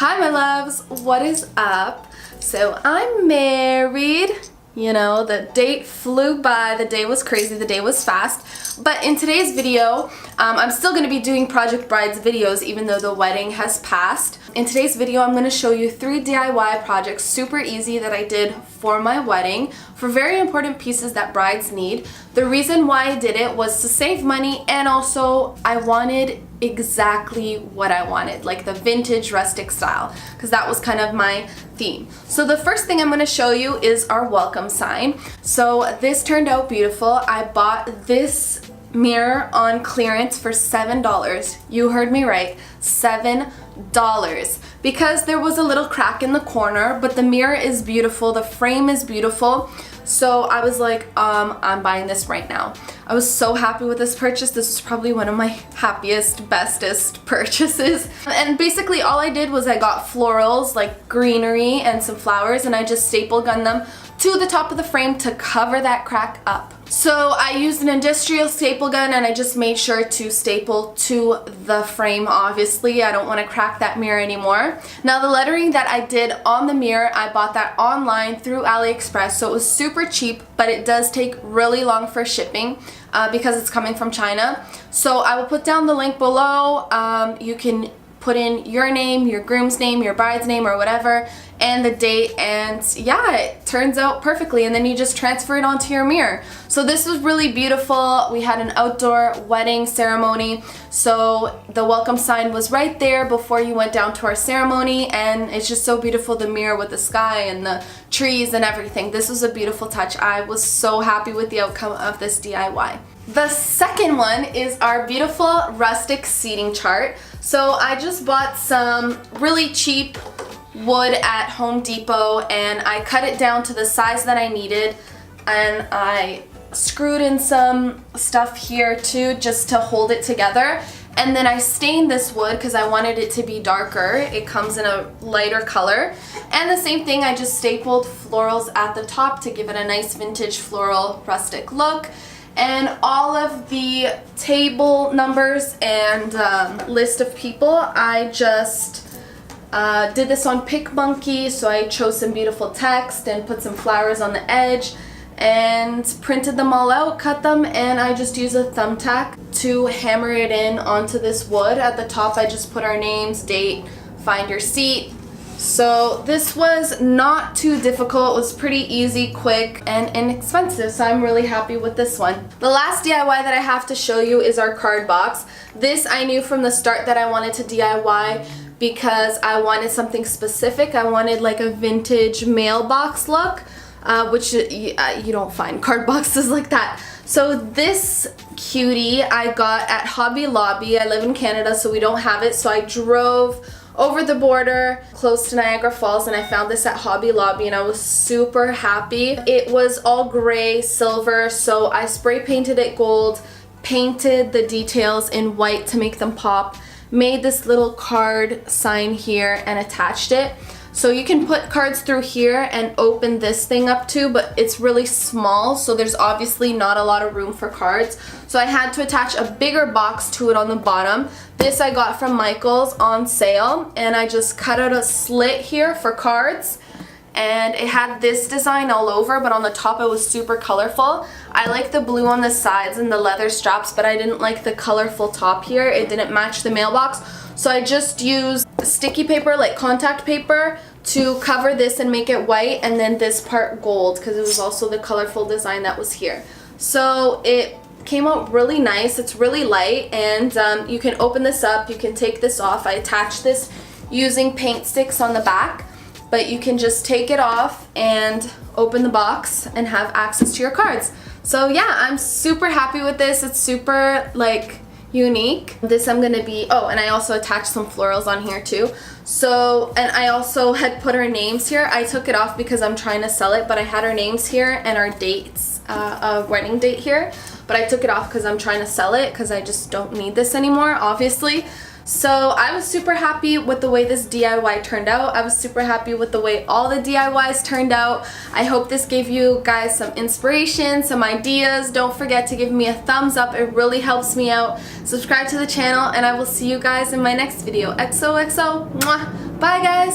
Hi my loves, what is up? So I'm married. You know, the date flew by, the day was crazy, the day was fast. But in today's video, I'm still going to be doing Project Bride's videos even though the wedding has passed. In today's video, I'm going to show you 3 DIY projects, super easy, that I did for my wedding, for very important pieces that brides need. The reason why I did it was to save money, and also I wanted exactly what I wanted, like the vintage rustic style, because that was kind of my theme. So the first thing I'm going to show you is our welcome sign. So this turned out beautiful. I bought this mirror on clearance for $7. You heard me right, $7. Because there was a little crack in the corner, but the mirror is beautiful, the frame is beautiful. So I was like, I'm buying this right now. I was so happy with this purchase. This was probably one of my happiest, bestest purchases. And basically all I did was I got florals, like greenery and some flowers, and I just staple gunned them to the top of the frame to cover that crack up. So I used an industrial staple gun, and I just made sure to staple to the frame. Obviously, I don't want to crack that mirror anymore. Now the lettering that I did on the mirror, I bought that online through AliExpress, so it was super cheap, but it does take really long for shipping because it's coming from China. So I will put down the link below. You can put in your name, your groom's name, your bride's name, or whatever, and the date, and yeah, it turns out perfectly, and then you just transfer it onto your mirror. So this was really beautiful. We had an outdoor wedding ceremony, so the welcome sign was right there before you went down to our ceremony, and it's just so beautiful, the mirror with the sky and the trees and everything. This was a beautiful touch. I was so happy with the outcome of this DIY. The second one is our beautiful rustic seating chart. So I just bought some really cheap wood at Home Depot, and I cut it down to the size that I needed, and I screwed in some stuff here too just to hold it together. And then I stained this wood because I wanted it to be darker. It comes in a lighter color. And the same thing, I just stapled florals at the top to give it a nice vintage floral rustic look. And all of the table numbers and list of people, I just did this on PicMonkey, so I chose some beautiful text and put some flowers on the edge and printed them all out, cut them, and I just use a thumbtack to hammer it in onto this wood. At the top I just put our names, date, find your seat. So this was not too difficult. It was pretty easy, quick, and inexpensive, so I'm really happy with this one. The last DIY that I have to show you is our card box. This I knew from the start that I wanted to DIY because I wanted something specific. I wanted like a vintage mailbox look, which you don't find card boxes like that. So this cutie I got at Hobby Lobby. I live in Canada, so we don't have it, so I drove over the border close to Niagara Falls, and I found this at Hobby Lobby, and I was super happy. It was all gray, silver, so I spray painted it gold, painted the details in white to make them pop, made this little card sign here, and attached it. So you can put cards through here and open this thing up too, but it's really small, so there's obviously not a lot of room for cards. So I had to attach a bigger box to it on the bottom. This I got from Michael's on sale, and I just cut out a slit here for cards, and it had this design all over, but on the top it was super colorful. I like the blue on the sides and the leather straps, but I didn't like the colorful top here. It didn't match the mailbox. So I just used sticky paper, like contact paper, to cover this and make it white, and then this part gold because it was also the colorful design that was here. So it came out really nice. It's really light, and you can open this up, you can take this off. I attached this using paint sticks on the back, but you can just take it off and open the box and have access to your cards. So yeah, I'm super happy with this. It's super like unique. This I'm gonna be, oh, and I also attached some florals on here too. So, and I also had put our names here. I took it off because I'm trying to sell it, but I had our names here and our dates, a wedding date here, but I took it off because I'm trying to sell it because I just don't need this anymore, obviously. So I was super happy with the way this DIY turned out. I was super happy with the way all the DIYs turned out. I hope this gave you guys some inspiration, some ideas. Don't forget to give me a thumbs up. It really helps me out. Subscribe to the channel, and I will see you guys in my next video. XOXO. Mwah. Bye guys!